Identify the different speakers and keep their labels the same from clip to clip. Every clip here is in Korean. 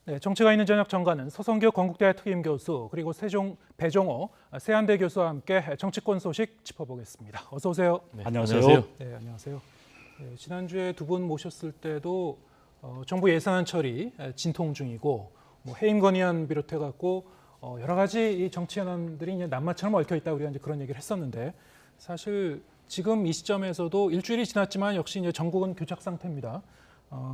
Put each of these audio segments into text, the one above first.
Speaker 1: 네, 정치가 있는 저녁 정가는 서성교 건국대 특임 교수 그리고 배종호 세한대 교수와 함께 정치권 소식 짚어보겠습니다. 어서 오세요.
Speaker 2: 네,
Speaker 3: 안녕하세요.
Speaker 1: 네, 안녕하세요. 네, 지난주에 두 분 모셨을 때도 정부 예산안 처리 진통 중이고 해임 건의안 비롯해 갖고 여러 가지 이 정치 현안들이 이제 난마처럼 얽혀 있다 우리가 이제 그런 얘기를 했었는데 사실 지금 이 시점에서도 일주일이 지났지만 역시 이제 전국은 교착 상태입니다.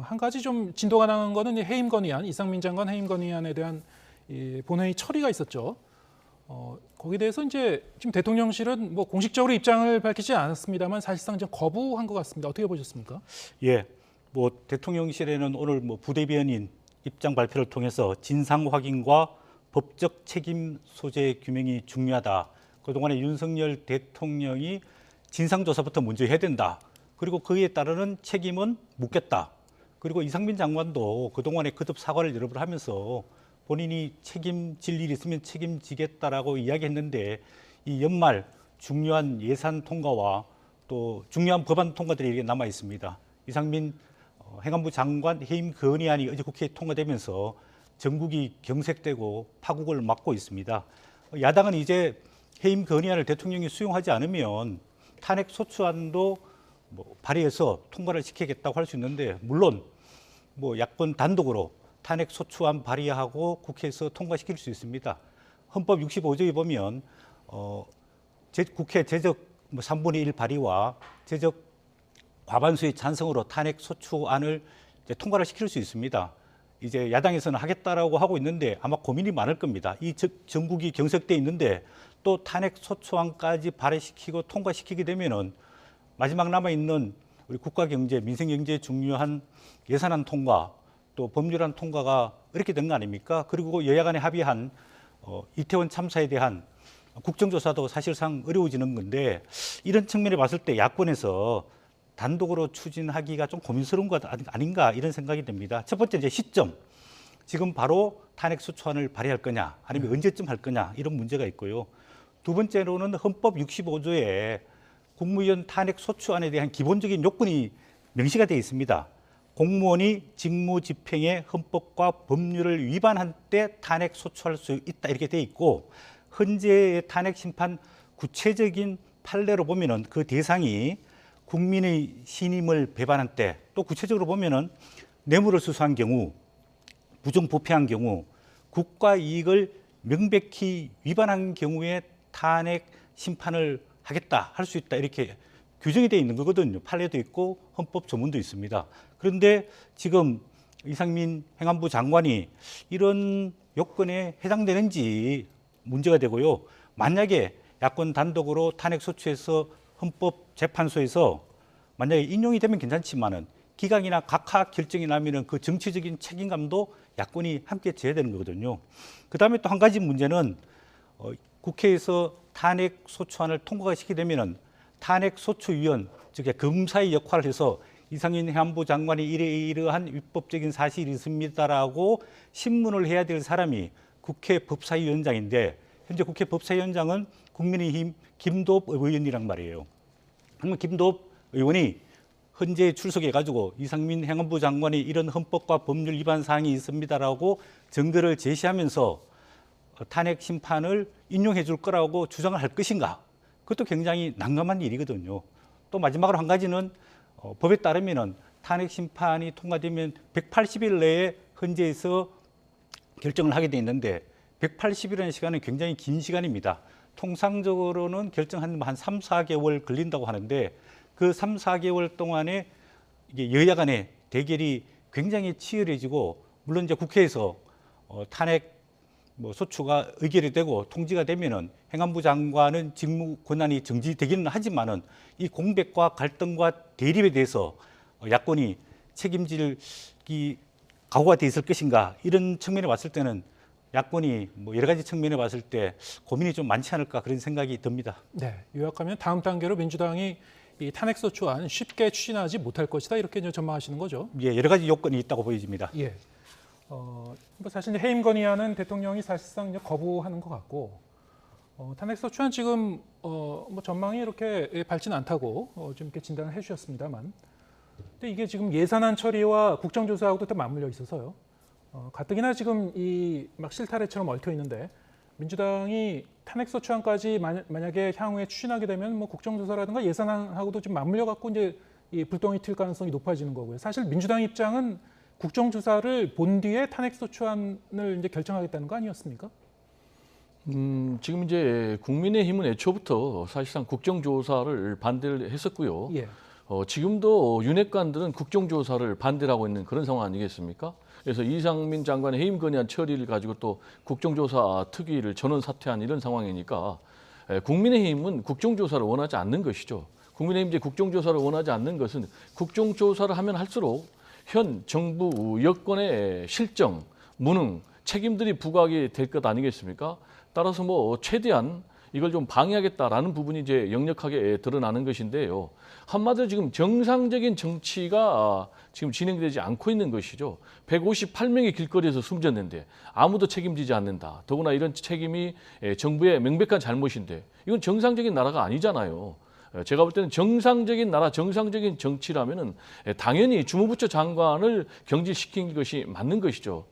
Speaker 1: 한 가지 좀 진도가 나간 거는 해임 건의안, 이상민 장관 해임 건의안에 대한 이 본회의 처리가 있었죠. 거기에 대해서 이제 지금 대통령실은 뭐 공식적으로 입장을 밝히지 않았습니다만 사실상 이제 거부한 것 같습니다. 어떻게 보셨습니까?
Speaker 3: 예, 뭐 대통령실에는 오늘 뭐 부대변인 입장 발표를 통해서 진상 확인과 법적 책임 소재 규명이 중요하다. 그동안에 윤석열 대통령이 진상조사부터 먼저 해야 된다. 그리고 그에 따르는 책임은 묻겠다. 그리고 이상민 장관도 그동안에 거듭 사과를 여러 번 하면서 본인이 책임질 일이 있으면 책임지겠다라고 이야기했는데 이 연말 중요한 예산 통과와 또 중요한 법안 통과들이 남아 있습니다. 이상민 행안부 장관 해임 건의안이 어제 국회에 통과되면서 전국이 경색되고 파국을 맞고 있습니다. 야당은 이제 해임 건의안을 대통령이 수용하지 않으면 탄핵 소추안도 발의해서 통과를 시키겠다고 할 수 있는데 물론 야권 단독으로 탄핵 소추안 발의하고 국회에서 통과시킬 수 있습니다. 헌법 65조에 보면 국회 제적 3분의 1 발의와 제적 과반수의 찬성으로 탄핵 소추안을 이제 통과를 시킬 수 있습니다. 이제 야당에서는 하겠다라고 하고 있는데 아마 고민이 많을 겁니다. 이 전국이 경색돼 있는데 또 탄핵 소추안까지 발의시키고 통과시키게 되면은 마지막 남아 있는 우리 국가 경제, 민생 경제에 중요한 예산안 통과, 또 법률안 통과가 이렇게 된 거 아닙니까? 그리고 여야 간에 합의한 이태원 참사에 대한 국정조사도 사실상 어려워지는 건데 이런 측면에 봤을 때 야권에서 단독으로 추진하기가 좀 고민스러운 것 아닌가 이런 생각이 듭니다. 첫 번째 이제 시점, 지금 바로 탄핵 소추안을 발의할 거냐, 아니면 언제쯤 할 거냐 이런 문제가 있고요. 두 번째로는 헌법 65조에 국무위원 탄핵 소추안에 대한 기본적인 요건이 명시가 되어 있습니다. 공무원이 직무 집행에 헌법과 법률을 위반한 때 탄핵 소추할 수 있다 이렇게 되어 있고 현재의 탄핵 심판 구체적인 판례로 보면은 그 대상이 국민의 신임을 배반한 때 또 구체적으로 보면은 뇌물을 수수한 경우, 부정부패한 경우, 국가 이익을 명백히 위반한 경우에 탄핵 심판을 하겠다, 할 수 있다 이렇게 규정이 되어 있는 거거든요. 판례도 있고 헌법 조문도 있습니다. 그런데 지금 이상민 행안부 장관이 이런 요건에 해당되는지 문제가 되고요. 만약에 야권 단독으로 탄핵 소추해서 헌법재판소에서 만약에 인용이 되면 괜찮지만은 기각이나 각하 결정이 나면은 그 정치적인 책임감도 야권이 함께 져야 되는 거거든요. 그 다음에 또 한 가지 문제는 국회에서 탄핵 소추안을 통과시키게 되면은 탄핵 소추위원, 즉 검사의 역할을 해서 이상민 행안부 장관이 이러한 위법적인 사실이 있습니다라고 신문을 해야 될 사람이 국회 법사위원장인데 현재 국회 법사위원장은 국민의힘 김도읍 의원이란 말이에요. 그러면 김도읍 의원이 현재 출석해가지고 이상민 행안부 장관이 이런 헌법과 법률 위반 사항이 있습니다라고 증거를 제시하면서 탄핵 심판을 인용해 줄 거라고 주장을 할 것인가? 그것도 굉장히 난감한 일이거든요. 또 마지막으로 한 가지는 법에 따르면은 탄핵 심판이 통과되면 180일 내에 헌재에서 결정을 하게 돼 있는데 180일이라는 시간은 굉장히 긴 시간입니다. 통상적으로는 결정한 한 3, 4개월 걸린다고 하는데 그 3, 4개월 동안에 이게 여야 간의 대결이 굉장히 치열해지고 물론 이제 국회에서 탄핵 소추가 의결이 되고 통지가 되면은 행안부 장관은 직무 권한이 정지되기는 하지만은 이 공백과 갈등과 대립에 대해서 야권이 책임질 각오가 돼 있을 것인가 이런 측면에 봤을 때는 야권이 여러 가지 측면에 봤을 때 고민이 좀 많지 않을까 그런 생각이 듭니다.
Speaker 1: 네, 요약하면 다음 단계로 민주당이 이 탄핵 소추안 쉽게 추진하지 못할 것이다 이렇게 이제 전망하시는 거죠.
Speaker 3: 예, 여러 가지 요건이 있다고 보여집니다.
Speaker 1: 예. 사실 해임 건의안은 대통령이 사실상 이제 거부하는 것 같고 탄핵 소추안 지금 전망이 이렇게 밝지는 않다고 좀 이렇게 진단을 해주셨습니다만, 근데 이게 지금 예산안 처리와 국정조사하고도 또 맞물려 있어서요. 가뜩이나 지금 이 막 실타래처럼 얽혀 있는데 민주당이 탄핵소추안까지 만약에 향후에 추진하게 되면 뭐 국정조사라든가 예산하고도 좀 맞물려 갖고 이제 이 불똥이 튈 가능성이 높아지는 거고요. 사실 민주당 입장은 국정조사를 본 뒤에 탄핵소추안을 이제 결정하겠다는 거 아니었습니까?
Speaker 2: 지금 이제 국민의힘은 애초부터 사실상 국정조사를 반대를 했었고요.
Speaker 1: 예.
Speaker 2: 지금도 윤핵관들은 국정조사를 반대를 하고 있는 그런 상황 아니겠습니까? 그래서 이상민 장관의 해임 건의안 처리를 가지고 또 국정조사 특위를 전원 사퇴한 이런 상황이니까 국민의힘은 국정조사를 원하지 않는 것이죠. 국민의힘 이제 국정조사를 원하지 않는 것은 국정조사를 하면 할수록 현 정부 여권의 실정, 무능, 책임들이 부각이 될 것 아니겠습니까? 따라서 뭐 최대한 이걸 좀 방해하겠다라는 부분이 이제 역력하게 드러나는 것인데요. 한마디로 지금 정상적인 정치가 지금 진행되지 않고 있는 것이죠. 158명이 길거리에서 숨졌는데 아무도 책임지지 않는다. 더구나 이런 책임이 정부의 명백한 잘못인데 이건 정상적인 나라가 아니잖아요. 제가 볼 때는 정상적인 나라, 정상적인 정치라면은 당연히 주무부처 장관을 경질시킨 것이 맞는 것이죠.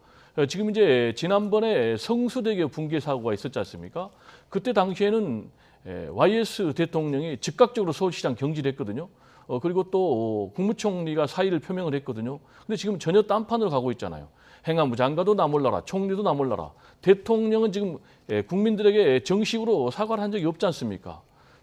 Speaker 2: 지금 이제 지난번에 성수대교 붕괴 사고가 있었지 않습니까? 그때 당시에는 YS 대통령이 즉각적으로 서울시장 경질했거든요. 그리고 또 국무총리가 사의를 표명을 했거든요. 근데 지금 전혀 딴판으로 가고 있잖아요. 행안부 장관도 나 몰라라, 총리도 나 몰라라. 대통령은 지금 국민들에게 정식으로 사과를 한 적이 없지 않습니까?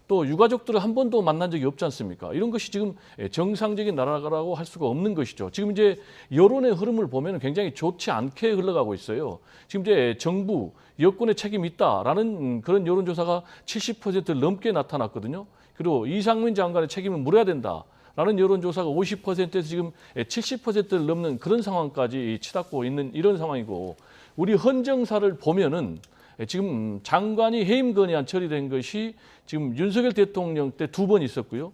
Speaker 2: 또 유가족들을 한 번도 만난 적이 없지 않습니까? 이런 것이 지금 정상적인 나라라고 할 수가 없는 것이죠. 지금 이제 여론의 흐름을 보면 굉장히 좋지 않게 흘러가고 있어요. 지금 이제 정부, 여권의 책임이 있다라는 그런 여론조사가 70%를 넘게 나타났거든요. 그리고 이상민 장관의 책임을 물어야 된다라는 여론조사가 50%에서 지금 70%를 넘는 그런 상황까지 치닫고 있는 이런 상황이고, 우리 헌정사를 보면은 지금 장관이 해임 건의안 처리된 것이 지금 윤석열 대통령 때 2번 있었고요.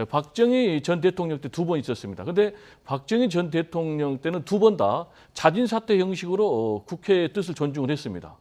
Speaker 2: 박정희 전 대통령 때 2번 있었습니다. 그런데 박정희 전 대통령 때는 2번 다 자진 사퇴 형식으로 국회의 뜻을 존중을 했습니다.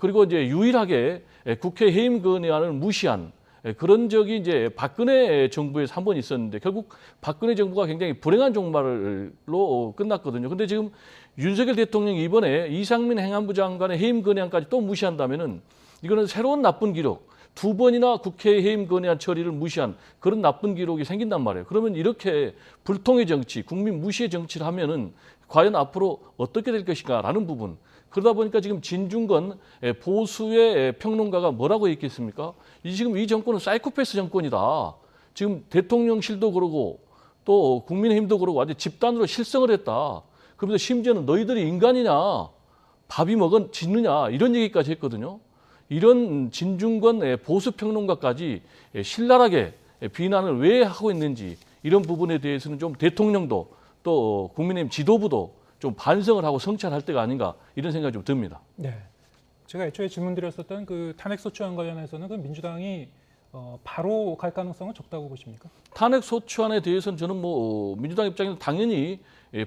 Speaker 2: 그리고 이제 유일하게 국회 해임 건의안을 무시한 그런 적이 이제 박근혜 정부에서 한 번 있었는데 결국 박근혜 정부가 굉장히 불행한 종말로 끝났거든요. 근데 지금 윤석열 대통령이 이번에 이상민 행안부 장관의 해임 건의안까지 또 무시한다면은 이거는 새로운 나쁜 기록, 2번이나 국회 해임 건의안 처리를 무시한 그런 나쁜 기록이 생긴단 말이에요. 그러면 이렇게 불통의 정치, 국민 무시의 정치를 하면은 과연 앞으로 어떻게 될 것인가라는 부분. 그러다 보니까 지금 진중권 보수의 평론가가 뭐라고 했겠습니까? 지금 이 정권은 사이코패스 정권이다. 지금 대통령실도 그러고 또 국민의힘도 그러고 아주 집단으로 실성을 했다. 그러면서 심지어는 너희들이 인간이냐, 밥이 먹어지느냐 이런 얘기까지 했거든요. 이런 진중권 보수 평론가까지 신랄하게 비난을 왜 하고 있는지 이런 부분에 대해서는 좀 대통령도 또 국민의힘 지도부도 좀 반성을 하고 성찰할 때가 아닌가 이런 생각이 좀 듭니다.
Speaker 1: 네. 제가 애초에 질문드렸었던 그 탄핵소추안 관련해서는 그 민주당이 바로 갈 가능성은 적다고 보십니까?
Speaker 2: 탄핵소추안에 대해서는 저는 뭐 민주당 입장에서 당연히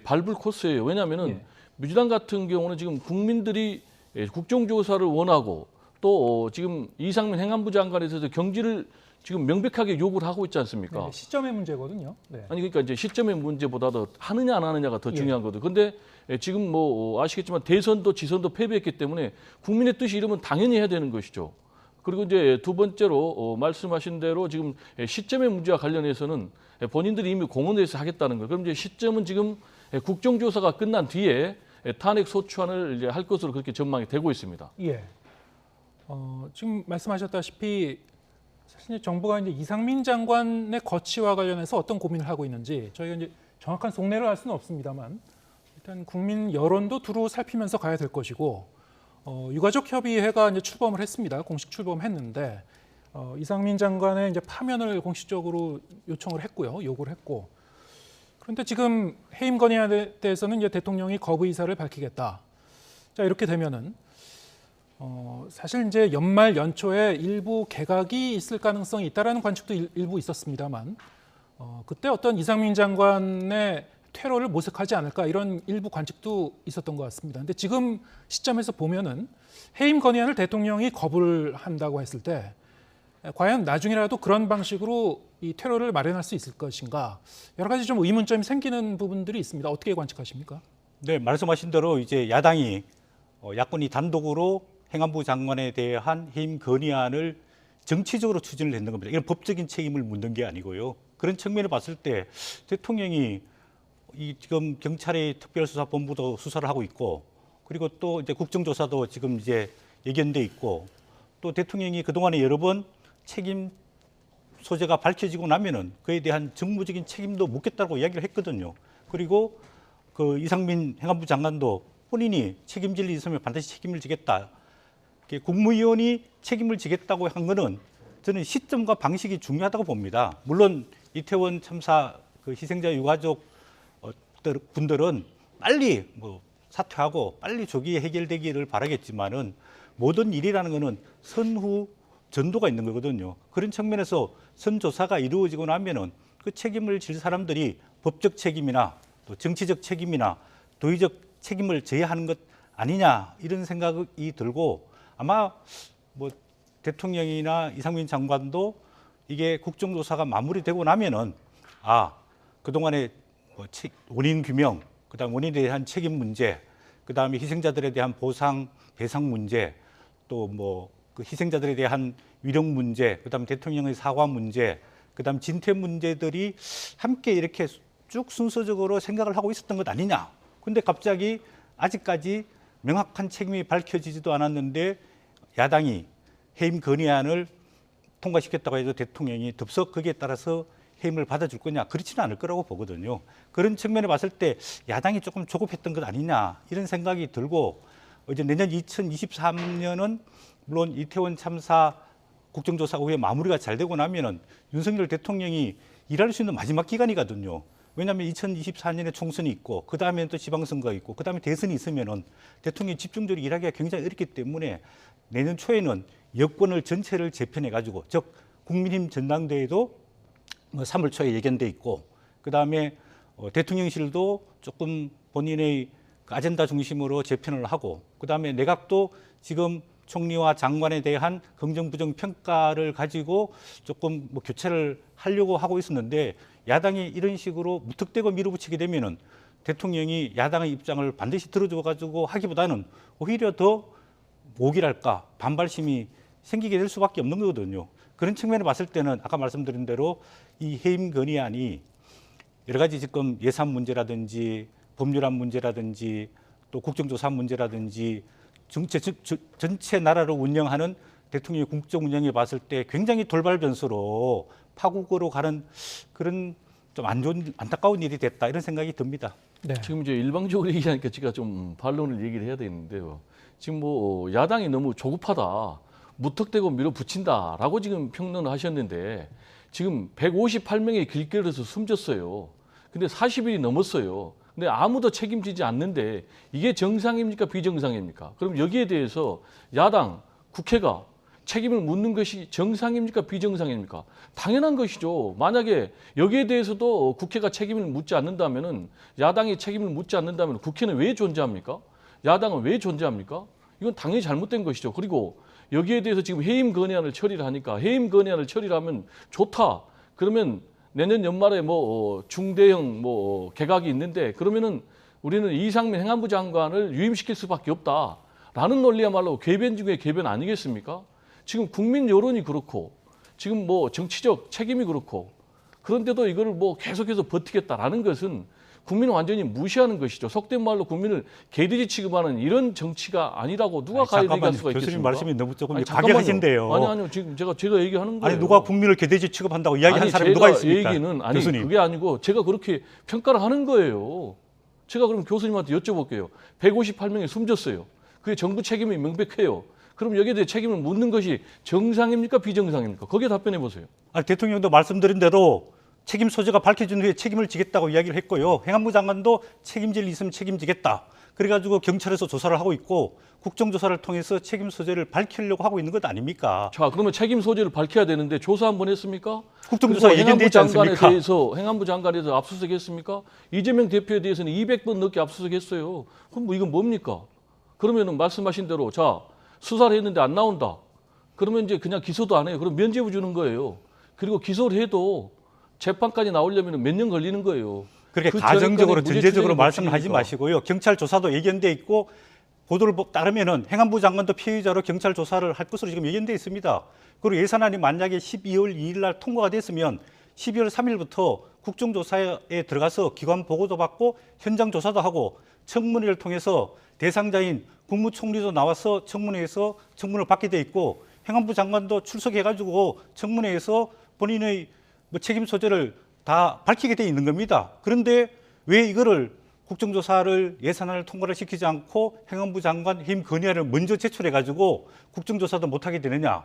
Speaker 2: 밟을 코스예요. 왜냐하면은
Speaker 1: 예.
Speaker 2: 민주당 같은 경우는 지금 국민들이 국정조사를 원하고 또 지금 이상민 행안부 장관에 대해서 경질을 지금 명백하게 요구를 하고 있지 않습니까?
Speaker 1: 네, 시점의 문제거든요. 네.
Speaker 2: 아니 그러니까 이제 시점의 문제보다도 하느냐 안 하느냐가 더 중요한 거거든요. 근데 지금 뭐 아시겠지만 대선도 지선도 패배했기 때문에 국민의 뜻이 이러면 당연히 해야 되는 것이죠. 그리고 이제 두 번째로 말씀하신 대로 지금 시점의 문제와 관련해서는 본인들이 이미 공언해서 하겠다는 거. 그럼 이제 시점은 지금 국정조사가 끝난 뒤에 탄핵 소추안을 이제 할 것으로 그렇게 전망이 되고 있습니다.
Speaker 1: 예. 지금 말씀하셨다시피 사실 정부가 이제 이상민 장관의 거취와 관련해서 어떤 고민을 하고 있는지 저희가 이제 정확한 속내를 알 수는 없습니다만 일단 국민 여론도 두루 살피면서 가야 될 것이고 유가족 협의회가 이제 출범을 했습니다. 공식 출범했는데 이상민 장관의 이제 파면을 공식적으로 요청을 했고요, 요구를 했고 그런데 지금 해임 건의안에 대해서는 이제 대통령이 거부 의사를 밝히겠다. 자 이렇게 되면은 사실 이제 연말 연초에 일부 개각이 있을 가능성이 있다라는 관측도 일부 있었습니다만 그때 어떤 이상민 장관의 퇴로를 모색하지 않을까 이런 일부 관측도 있었던 것 같습니다. 근데 지금 시점에서 보면은 해임 건의안을 대통령이 거부를 한다고 했을 때 과연 나중이라도 그런 방식으로 이 퇴로를 마련할 수 있을 것인가 여러 가지 좀 의문점이 생기는 부분들이 있습니다. 어떻게 관측하십니까?
Speaker 3: 네, 말씀하신 대로 이제 야당이 야권이 단독으로 행안부 장관에 대한 해임 건의안을 정치적으로 추진을 했는 겁니다. 이건 법적인 책임을 묻는 게 아니고요. 그런 측면을 봤을 때 대통령이 이 지금 경찰의 특별수사본부도 수사를 하고 있고, 그리고 또 이제 국정조사도 지금 이제 예견돼 있고, 또 대통령이 그동안에 여러 번 책임 소재가 밝혀지고 나면은 그에 대한 정무적인 책임도 묻겠다고 이야기를 했거든요. 그리고 그 이상민 행안부 장관도 본인이 책임질 일이 있으면 반드시 책임을 지겠다. 이렇게 국무위원이 책임을 지겠다고 한 거는 저는 시점과 방식이 중요하다고 봅니다. 물론 이태원 참사 그 희생자 유가족 분들은 빨리 뭐 사퇴하고 빨리 조기에 해결되기를 바라겠지만은 모든 일이라는 거는 선후 전도가 있는 거거든요. 그런 측면에서 선조사가 이루어지고 나면은 그 책임을 질 사람들이 법적 책임이나 또 정치적 책임이나 도의적 책임을 져야 하는 것 아니냐 이런 생각이 들고, 아마 뭐 대통령이나 이상민 장관도 이게 국정조사가 마무리되고 나면은 그동안에 뭐 원인 규명, 그다음 원인에 대한 책임 문제, 그다음에 희생자들에 대한 보상 배상 문제, 또 뭐 그 희생자들에 대한 위력 문제, 그다음 대통령의 사과 문제, 그다음 진퇴 문제들이 함께 이렇게 쭉 순서적으로 생각을 하고 있었던 것 아니냐. 근데 갑자기 아직까지 명확한 책임이 밝혀지지도 않았는데 야당이 해임 건의안을 통과시켰다고 해도 대통령이 덥석 거기에 따라서 해임을 받아줄 거냐? 그렇지는 않을 거라고 보거든요. 그런 측면에 봤을 때 야당이 조금 조급했던 것 아니냐 이런 생각이 들고, 이제 내년 2023년은 물론 이태원 참사 국정조사 후에 마무리가 잘 되고 나면은 윤석열 대통령이 일할 수 있는 마지막 기간이거든요. 왜냐하면 2024년에 총선이 있고 그 다음에는 또 지방선거가 있고 그 다음에 대선이 있으면은 대통령이 집중적으로 일하기가 굉장히 어렵기 때문에 내년 초에는 여권을 전체를 재편해 가지고, 즉 국민힘 전당대회도 3월 초에 예견돼 있고, 그 다음에 대통령실도 조금 본인의 아젠다 중심으로 재편을 하고, 그 다음에 내각도 지금 총리와 장관에 대한 긍정 부정 평가를 가지고 조금 뭐 교체를 하려고 하고 있었는데, 야당이 이런 식으로 무턱대고 밀어붙이게 되면은 대통령이 야당의 입장을 반드시 들어줘 가지고 하기보다는 오히려 더 모기랄까 반발심이 생기게 될 수밖에 없는 거거든요. 그런 측면을 봤을 때는 아까 말씀드린 대로 이 해임 건의안이 여러 가지 지금 예산 문제라든지 법률안 문제라든지 또 국정조사 문제라든지 전체 나라를 운영하는 대통령의 국정 운영에 봤을 때 굉장히 돌발 변수로 파국으로 가는 그런 좀 안 좋은 안타까운 일이 됐다 이런 생각이 듭니다.
Speaker 1: 네.
Speaker 2: 지금 이제 일방적으로 얘기하니까 제가 좀 반론을 얘기를 해야 되는데요. 지금 뭐 야당이 너무 조급하다, 무턱대고 밀어붙인다라고 지금 평론을 하셨는데, 지금 158명의 길거리에서 숨졌어요. 근데 40일이 넘었어요. 근데 아무도 책임지지 않는데 이게 정상입니까 비정상입니까? 그럼 여기에 대해서 야당, 국회가 책임을 묻는 것이 정상입니까 비정상입니까? 당연한 것이죠. 만약에 여기에 대해서도 국회가 책임을 묻지 않는다면은, 야당이 책임을 묻지 않는다면 국회는 왜 존재합니까? 야당은 왜 존재합니까? 이건 당연히 잘못된 것이죠. 그리고 여기에 대해서 지금 해임 건의안을 처리를 하니까, 해임 건의안을 처리를 하면 좋다. 그러면 내년 연말에 뭐 중대형 뭐 개각이 있는데, 그러면은 우리는 이상민 행안부 장관을 유임시킬 수밖에 없다라는 논리야말로 궤변 중에 궤변 아니겠습니까? 지금 국민 여론이 그렇고 지금 뭐 정치적 책임이 그렇고, 그런데도 이거를 뭐 계속해서 버티겠다라는 것은 국민을 완전히 무시하는 것이죠. 속된 말로 국민을 개돼지 취급하는 이런 정치가 아니라고 누가 가히 얘기할 수가 있겠습니까?
Speaker 3: 교수님 말씀이 너무 조금
Speaker 2: 잠깐만요.
Speaker 3: 과격하신데요.
Speaker 2: 아니요. 지금 제가 얘기하는 거예요.
Speaker 3: 아니 누가 국민을 개돼지 취급한다고 이야기한 사람이 누가 있습니까?
Speaker 2: 얘기는
Speaker 3: 교수님.
Speaker 2: 그게 아니고 제가 그렇게 평가를 하는 거예요. 제가 그럼 교수님한테 여쭤볼게요. 158명이 숨졌어요. 그게 정부 책임이 명백해요. 그럼 여기에 대해 책임을 묻는 것이 정상입니까 비정상입니까? 거기에 답변해 보세요.
Speaker 3: 아니, 대통령도 말씀드린 대로 책임 소재가 밝혀진 후에 책임을 지겠다고 이야기를 했고요. 행안부 장관도 책임질 일 있으면 책임지겠다. 그래가지고 경찰에서 조사를 하고 있고 국정조사를 통해서 책임 소재를 밝히려고 하고 있는 것 아닙니까?
Speaker 2: 자, 그러면 책임 소재를 밝혀야 되는데 조사 한번 했습니까?
Speaker 3: 국정조사 예견돼 있지 않습니까?
Speaker 2: 행안부 장관에 대해서 압수수색했습니까? 이재명 대표에 대해서는 200번 넘게 압수수색했어요. 그럼 뭐 이건 뭡니까? 그러면은 말씀하신 대로 자 수사를 했는데 안 나온다. 그러면 이제 그냥 기소도 안 해요. 그럼 면죄부 주는 거예요. 그리고 기소를 해도 재판까지 나오려면 몇 년 걸리는 거예요.
Speaker 3: 그렇게
Speaker 2: 그
Speaker 3: 가정적으로
Speaker 2: 전까지
Speaker 3: 전제적으로
Speaker 2: 무죄
Speaker 3: 말씀을 하지
Speaker 2: 추정이
Speaker 3: 마시고요. 경찰 조사도 예견돼 있고 보도를 따르면은 행안부 장관도 피의자로 경찰 조사를 할 것으로 지금 예견돼 있습니다. 그리고 예산안이 만약에 12월 2일 날 통과가 됐으면 12월 3일부터 국정조사에 들어가서 기관 보고도 받고 현장 조사도 하고 청문회를 통해서 대상자인 국무총리도 나와서 청문회에서 청문을 받게 돼 있고 행안부 장관도 출석해가지고 청문회에서 본인의 뭐 책임 소재를 다 밝히게 돼 있는 겁니다. 그런데 왜 이거를 국정조사를 예산안을 통과를 시키지 않고 행안부 장관 해임 건의안을 먼저 제출해가지고 국정조사도 못하게 되느냐,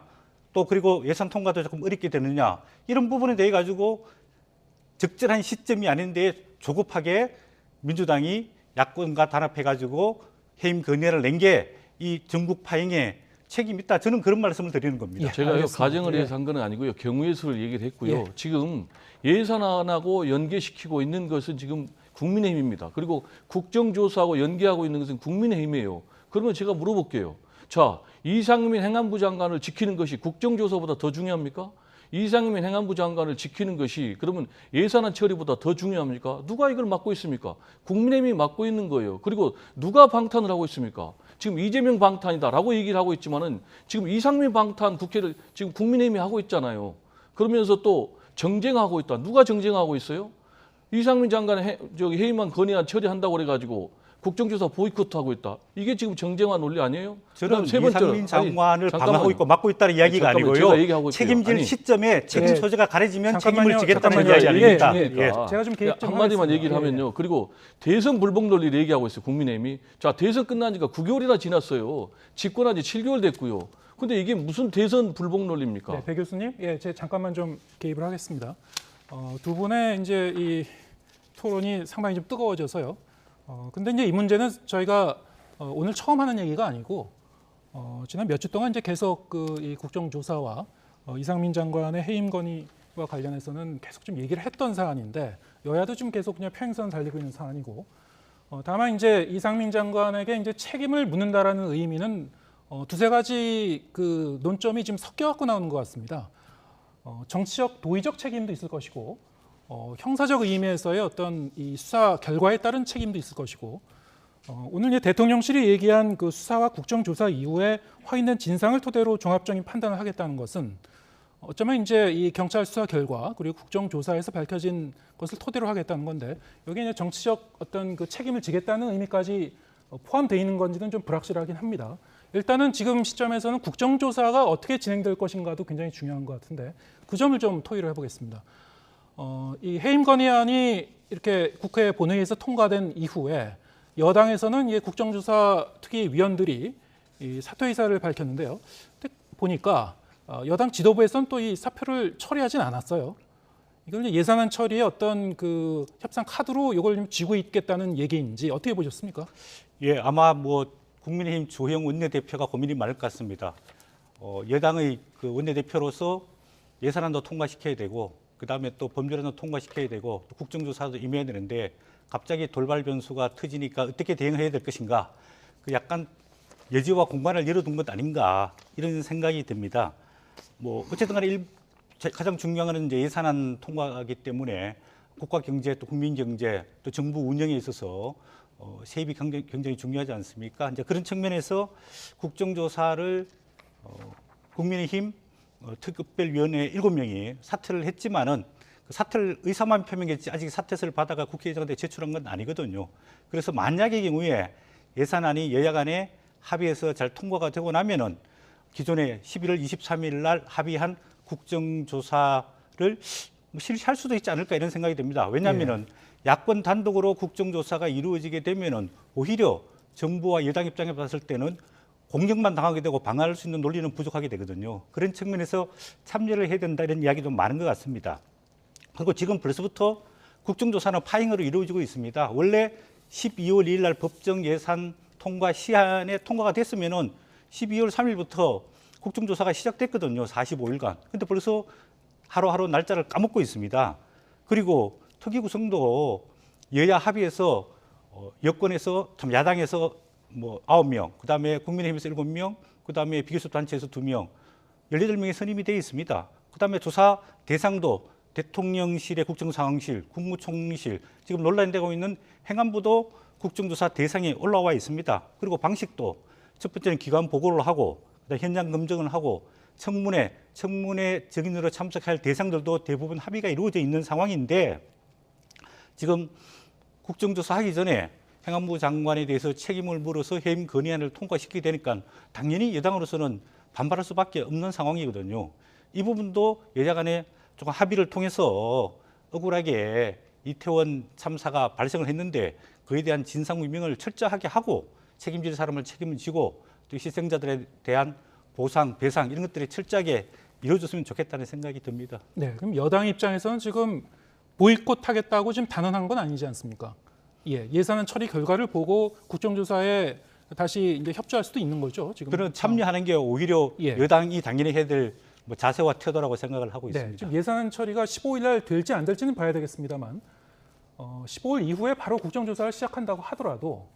Speaker 3: 또 그리고 예산 통과도 조금 어렵게 되느냐, 이런 부분에 대해 가지고 적절한 시점이 아닌데 조급하게 민주당이 야권과 단합해가지고 해임 건의안을 낸 게 이 전국 파행에 책임 있다. 저는 그런 말씀을 드리는 겁니다.
Speaker 1: 예.
Speaker 2: 제가요
Speaker 1: 알겠습니다.
Speaker 2: 가정을
Speaker 1: 예.
Speaker 2: 위해서 한 건 아니고요. 경우의 수를 얘기를 했고요.
Speaker 1: 예.
Speaker 2: 지금 예산안하고 연계시키고 있는 것은 지금 국민의힘입니다. 그리고 국정조사하고 연계하고 있는 것은 국민의힘이에요. 그러면 제가 물어볼게요. 자, 이상민 행안부 장관을 지키는 것이 국정조사보다 더 중요합니까? 이상민 행안부 장관을 지키는 것이 그러면 예산안 처리보다 더 중요합니까? 누가 이걸 맡고 있습니까? 국민의힘이 맡고 있는 거예요. 그리고 누가 방탄을 하고 있습니까? 지금 이재명 방탄이다라고 얘기를 하고 있지만은 지금 이상민 방탄 국회를 지금 국민의힘이 하고 있잖아요. 그러면서 또 정쟁하고 있다. 누가 정쟁하고 있어요? 이상민 장관의 해임안 건의안 처리한다고 그래가지고 국정조사 보이콧하고 있다. 이게 지금 정쟁화 논리 아니에요?
Speaker 3: 저는
Speaker 2: 그다음 세 번째로,
Speaker 3: 이상민 장관을
Speaker 2: 잠깐만요.
Speaker 3: 방어하고 있고 막고 있다는 이야기가
Speaker 2: 잠깐만요.
Speaker 3: 아니고요.
Speaker 2: 제가 얘기하고 있게요.
Speaker 3: 책임질
Speaker 2: 아니,
Speaker 3: 시점에 책임
Speaker 1: 예.
Speaker 3: 소재가 가려지면
Speaker 1: 잠깐만요.
Speaker 3: 책임을 지겠다는
Speaker 1: 잠깐만요.
Speaker 3: 이야기 아닙니다.
Speaker 1: 예, 예.
Speaker 3: 예.
Speaker 1: 제가 좀 개입 좀
Speaker 2: 한마디만
Speaker 1: 하겠습니다.
Speaker 2: 얘기를
Speaker 1: 예,
Speaker 2: 하면요. 그리고 대선 불복 논리를 얘기하고 있어요. 국민의힘이. 자, 대선 끝난 지가 9개월이나 지났어요. 집권한 지 7개월 됐고요. 근데 이게 무슨 대선 불복 논리입니까?
Speaker 1: 네, 배 교수님, 예, 제가 잠깐만 좀 개입을 하겠습니다. 두 분의 이제 이 토론이 상당히 좀 뜨거워져서요. 근데 이제 이 문제는 저희가 오늘 처음 하는 얘기가 아니고 지난 몇 주 동안 이제 계속 이 국정조사와 이상민 장관의 해임 건의와 관련해서는 계속 좀 얘기를 했던 사안인데 여야도 좀 계속 그냥 평행선 달리고 있는 사안이고 다만 이제 이상민 장관에게 이제 책임을 묻는다라는 의미는 두세 가지 그 논점이 지금 섞여 갖고 나오는 것 같습니다. 정치적 도의적 책임도 있을 것이고 형사적 의미에서의 어떤 이 수사 결과에 따른 책임도 있을 것이고 오늘 이제 대통령실이 얘기한 그 수사와 국정조사 이후에 확인된 진상을 토대로 종합적인 판단을 하겠다는 것은 어쩌면 이제 이 경찰 수사 결과 그리고 국정조사에서 밝혀진 것을 토대로 하겠다는 건데 여기에 이제 정치적 어떤 그 책임을 지겠다는 의미까지 포함되어 있는 건지는 좀 불확실하긴 합니다. 일단은 지금 시점에서는 국정조사가 어떻게 진행될 것인가도 굉장히 중요한 것 같은데 그 점을 좀 토의를 해보겠습니다. 이 해임 건의안이 이렇게 국회 본회의에서 통과된 이후에 여당에서는 이 국정조사 특위위원들이 이 사퇴 의사를 밝혔는데요. 근데 보니까 여당 지도부에서는 또 이 사표를 처리하진 않았어요. 이걸 이제 예산안 처리의 어떤 그 협상 카드로 이걸 좀 쥐고 있겠다는 얘기인지 어떻게 보셨습니까?
Speaker 3: 예, 아마 뭐 국민의힘 주호영 원내대표가 고민이 많을 것 같습니다. 여당의 그 원내대표로서 예산안도 통과시켜야 되고 그다음에 또 법률안도 통과시켜야 되고 또 국정조사도 임해야 되는데 갑자기 돌발 변수가 터지니까 어떻게 대응해야 될 것인가 그 약간 여지와 공간을 열어둔 것 아닌가 이런 생각이 듭니다. 뭐 어쨌든 간에 가장 중요한 건 이제 예산안 통과하기 때문에 국가 경제 또 국민 경제 또 정부 운영에 있어서 세입이 굉장히 중요하지 않습니까? 이제 그런 측면에서 국정조사를 국민의힘 특별위원회 7명이 사퇴를 했지만은 그 사퇴를 의사만 표명했지 아직 사퇴서를 받아가 국회의장한테 제출한 건 아니거든요. 그래서 만약의 경우에 예산안이 여야 간에 합의해서 잘 통과가 되고 나면은 기존에 11월 23일 날 합의한 국정조사를 실시할 수도 있지 않을까 이런 생각이 듭니다. 왜냐하면은 야권 단독으로 국정조사가 이루어지게 되면은 오히려 정부와 여당 입장에 봤을 때는 공격만 당하게 되고 방어할 수 있는 논리는 부족하게 되거든요. 그런 측면에서 참여를 해야 된다 이런 이야기도 많은 것 같습니다. 그리고 지금 벌써부터 국정조사는 파행으로 이루어지고 있습니다. 원래 12월 2일 날 법정 예산 통과 시한에 통과가 됐으면은 12월 3일부터 국정조사가 시작됐거든요. 45일간. 근데 벌써 하루하루 날짜를 까먹고 있습니다. 그리고 특위 구성도 여야 합의해서 여권에서 참 야당에서 뭐 9명, 그다음에 국민의힘에서 7명, 그다음에 비교섭 단체에서 2명, 18명의 선임이 되어 있습니다. 그다음에 조사 대상도 대통령실의 국정상황실, 국무총리실, 지금 논란되고 있는 행안부도 국정조사 대상에 올라와 있습니다. 그리고 방식도 첫 번째는 기관 보고를 하고 그다음 현장 검증을 하고 청문회 증인으로 참석할 대상들도 대부분 합의가 이루어져 있는 상황인데 지금 국정조사 하기 전에 행안부 장관에 대해서 책임을 물어서 해임 건의안을 통과시키게 되니까 당연히 여당으로서는 반발할 수밖에 없는 상황이거든요. 이 부분도 여야 간에 조금 합의를 통해서 억울하게 이태원 참사가 발생을 했는데 그에 대한 진상규명을 철저하게 하고 책임질 사람을 책임을 지고 또 희생자들에 대한 보상, 배상 이런 것들이 철저하게 이루어졌으면 좋겠다는 생각이 듭니다.
Speaker 1: 네, 그럼 여당 입장에서는 지금 보이콧하겠다고 지금 단언한 건 아니지 않습니까? 예산안 처리 결과를 보고 국정조사에 다시 이제 협조할 수도 있는 거죠. 지금
Speaker 3: 그런 참여하는 게 오히려 여당이 당연히 해야 될 자세와 태도라고 생각을 하고 있습니다.
Speaker 1: 지금 예산안 처리가 15일 날 될지 안 될지는 봐야 되겠습니다만 15일 이후에 바로 국정조사를 시작한다고 하더라도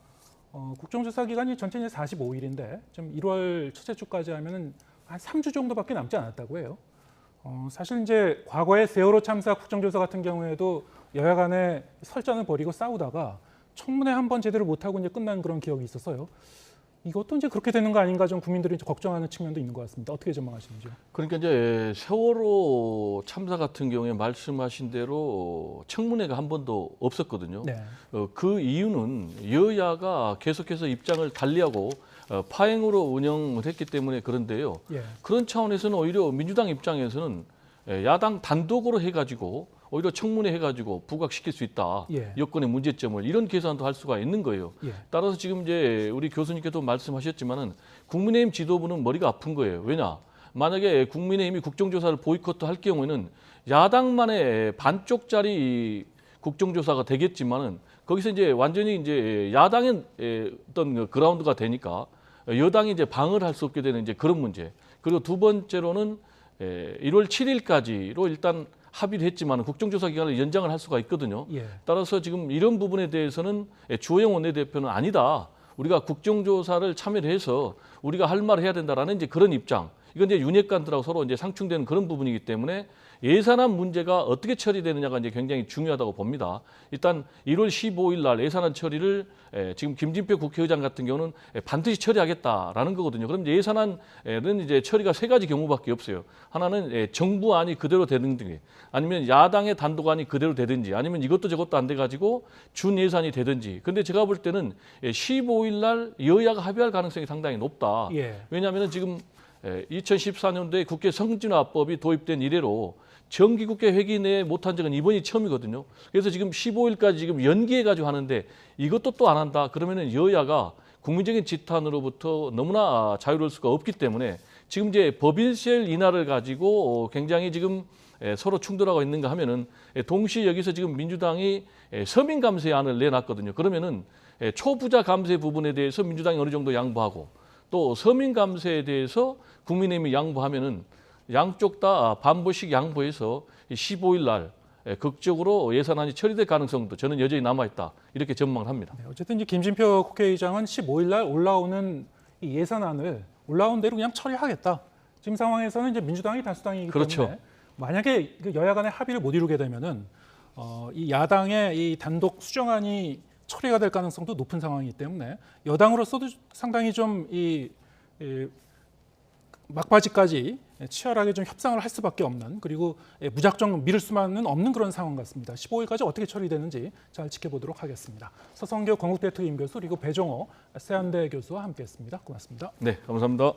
Speaker 1: 국정조사 기간이 전체 이제 45일인데 좀 1월 첫째 주까지 하면은 한 3주 정도밖에 남지 않았다고 해요. 사실 이제 과거에 세월호 참사 국정조사 같은 경우에도 여야 간에 설전을 벌이고 싸우다가 청문회 한 번 제대로 못하고 이제 끝난 그런 기억이 있어서요. 이것도 이제 그렇게 되는 거 아닌가 좀 국민들이 좀 걱정하는 측면도 있는 것 같습니다. 어떻게 전망하시는지요?
Speaker 2: 그러니까 이제 세월호 참사 같은 경우에 말씀하신 대로 청문회가 한 번도 없었거든요.
Speaker 1: 네.
Speaker 2: 그 이유는 여야가 계속해서 입장을 달리하고 파행으로 운영을 했기 때문에 그런데요. 그런 차원에서는 오히려 민주당 입장에서는 야당 단독으로 해가지고 오히려 청문회 해가지고 부각시킬 수 있다. 여권의 문제점을 이런 계산도 할 수가 있는 거예요. 따라서 지금 이제 우리 교수님께도 말씀하셨지만은 국민의힘 지도부는 머리가 아픈 거예요. 왜냐? 만약에 국민의힘이 국정조사를 보이콧할 경우에는 야당만의 반쪽짜리 국정조사가 되겠지만은 거기서 이제 완전히 이제 야당의 어떤 그라운드가 되니까 여당이 이제 방어를 할 수 없게 되는 이제 그런 문제. 그리고 두 번째로는 1월 7일까지로 일단 합의를 했지만 국정조사 기간을 연장을 할 수가 있거든요. 따라서 지금 이런 부분에 대해서는 주호영 원내대표는 아니다. 우리가 국정조사를 참여를 해서 우리가 할 말을 해야 된다라는 이제 그런 입장. 이건 이제 윤핵관들하고 서로 이제 상충되는 그런 부분이기 때문에 예산안 문제가 어떻게 처리되느냐가 이제 굉장히 중요하다고 봅니다. 일단 1월 15일 날 예산안 처리를 지금 김진표 국회의장 같은 경우는 반드시 처리하겠다라는 거거든요. 그럼 이제 예산안은 이제 처리가 세 가지 경우밖에 없어요. 하나는 정부안이 그대로 되든지 아니면 야당의 단독안이 그대로 되든지 아니면 이것도 저것도 안 돼가지고 준 예산이 되든지. 근데 제가 볼 때는 15일 날 여야가 합의할 가능성이 상당히 높다. 왜냐하면 지금 2014년도에 국회 성진화법이 도입된 이래로 정기국회 회기 내에 못한 적은 이번이 처음이거든요. 그래서 지금 15일까지 지금 연기해가지고 하는데 이것도 또 안 한다. 그러면은 여야가 국민적인 지탄으로부터 너무나 자유로울 수가 없기 때문에 지금 이제 법인세 인하를 가지고 굉장히 지금 서로 충돌하고 있는가 하면은 동시에 여기서 지금 민주당이 서민 감세안을 내놨거든요. 그러면은 초부자 감세 부분에 대해서 민주당이 어느 정도 양보하고 또 서민 감세에 대해서 국민의힘이 양보하면은 양쪽 다 반보씩 양보해서 15일 날 극적으로 예산안이 처리될 가능성도 저는 여전히 남아있다. 이렇게 전망을 합니다.
Speaker 1: 어쨌든 이제 김진표 국회의장은 15일 날 올라오는 이 예산안을 올라온 대로 그냥 처리하겠다. 지금 상황에서는 이제 민주당이 다수당이기 때문에 만약에 여야 간의 합의를 못 이루게 되면은 이 야당의 이 단독 수정안이 처리가 될 가능성도 높은 상황이기 때문에 여당으로서도 상당히 좀 이 막바지까지 치열하게 좀 협상을 할 수밖에 없는 그리고 무작정 미룰 수만은 없는 그런 상황 같습니다. 15일까지 어떻게 처리되는지 잘 지켜보도록 하겠습니다. 서성교 건국대 특임 교수 그리고 배종호 세한대 교수와 함께했습니다. 고맙습니다.
Speaker 2: 네, 감사합니다.